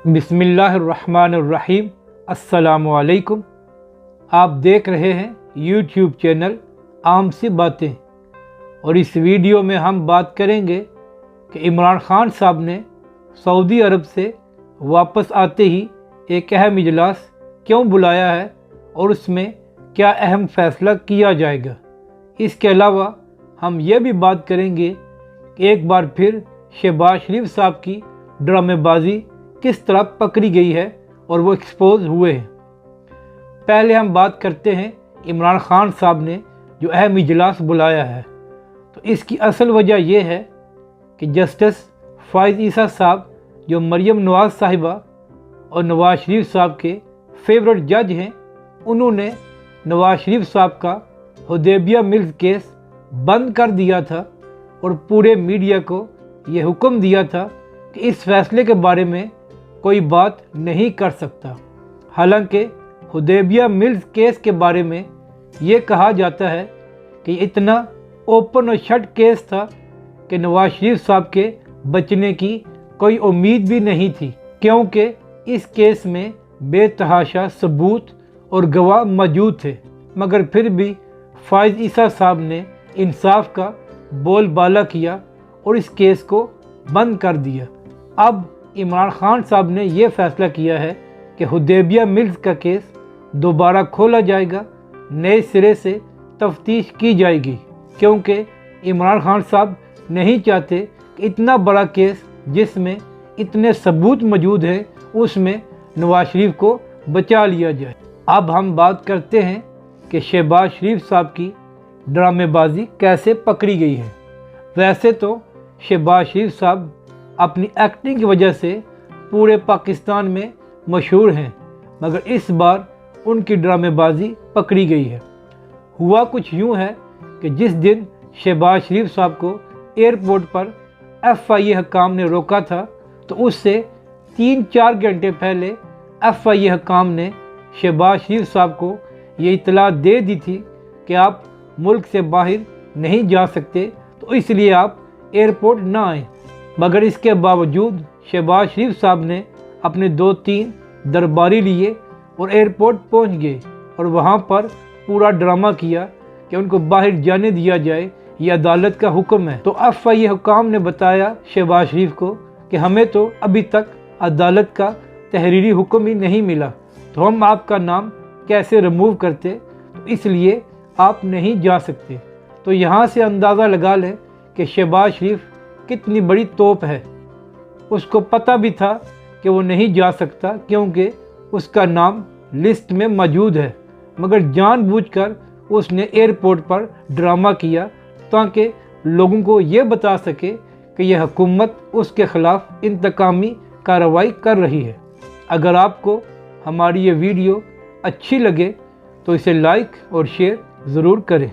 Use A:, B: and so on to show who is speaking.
A: बिस्मिल्लाहिर्रहमानिर्रहीम। अस्सलामुअलैकुम। आप देख रहे हैं यूट्यूब चैनल आम सी बातें, और इस वीडियो में हम बात करेंगे कि इमरान खान साहब ने सऊदी अरब से वापस आते ही एक अहम इजलास क्यों बुलाया है और उसमें क्या अहम फैसला किया जाएगा। इसके अलावा हम ये भी बात करेंगे कि एक बार फिर शहबाज शरीफ साहब की ड्रामेबाजी किस तरह पकड़ी गई है और वो एक्सपोज हुए हैं। पहले हम बात करते हैं इमरान खान साहब ने जो अहम इजलास बुलाया है, तो इसकी असल वजह यह है कि जस्टिस फ़ाइज़ ईसा साहब जो मरियम नवाज़ साहिबा और नवाज़ शरीफ साहब के फेवरेट जज हैं, उन्होंने नवाज़ शरीफ साहब का हुदैबिया मिल्स केस बंद कर दिया था और पूरे मीडिया को ये हुक्म दिया था कि इस फैसले के बारे में कोई बात नहीं कर सकता। हालांकि हुदैबिया मिल्स केस के बारे में ये कहा जाता है कि इतना ओपन और शट केस था कि नवाज शरीफ साहब के बचने की कोई उम्मीद भी नहीं थी, क्योंकि इस केस में बेतहाशा सबूत और गवाह मौजूद थे। मगर फिर भी फ़ाइज़ ईसा साहब ने इंसाफ का बोलबाला किया और इस केस को बंद कर दिया। अब इमरान खान साहब ने यह फैसला किया है कि हुदैबिया मिल्स का केस दोबारा खोला जाएगा, नए सिरे से तफ्तीश की जाएगी, क्योंकि इमरान खान साहब नहीं चाहते कि इतना बड़ा केस जिसमें इतने सबूत मौजूद हैं उसमें नवाज शरीफ को बचा लिया जाए। अब हम बात करते हैं कि शहबाज शरीफ साहब की ड्रामेबाजी कैसे पकड़ी गई है। वैसे तो शहबाज शरीफ साहब अपनी एक्टिंग की वजह से पूरे पाकिस्तान में मशहूर हैं, मगर इस बार उनकी ड्रामेबाजी पकड़ी गई है। हुआ कुछ यूँ है कि जिस दिन शहबाज शरीफ साहब को एयरपोर्ट पर FIA हकाम ने रोका था, तो उससे 3-4 घंटे पहले FIA हकाम ने शहबाज शरीफ साहब को ये इतला दे दी थी कि आप मुल्क से बाहर नहीं जा सकते, तो इसलिए आप एयरपोर्ट ना आएँ। मगर इसके बावजूद शहबाज शरीफ साहब ने अपने 2-3 दरबारी लिए और एयरपोर्ट पहुंच गए और वहां पर पूरा ड्रामा किया कि उनको बाहर जाने दिया जाए, ये अदालत का हुक्म है। तो FIA हुकाम ने बताया शहबाज शरीफ को कि हमें तो अभी तक अदालत का तहरीरी हुक्म ही नहीं मिला, तो हम आपका नाम कैसे रिमूव करते, तो इसलिए आप नहीं जा सकते। तो यहाँ से अंदाज़ा लगा लें कि शहबाज शरीफ कितनी बड़ी तोप है। उसको पता भी था कि वो नहीं जा सकता क्योंकि उसका नाम लिस्ट में मौजूद है, मगर जानबूझकर उसने एयरपोर्ट पर ड्रामा किया ताकि लोगों को ये बता सके कि यह हुकूमत उसके ख़िलाफ़ इंतकामी कार्रवाई कर रही है। अगर आपको हमारी ये वीडियो अच्छी लगे तो इसे लाइक और शेयर ज़रूर करें।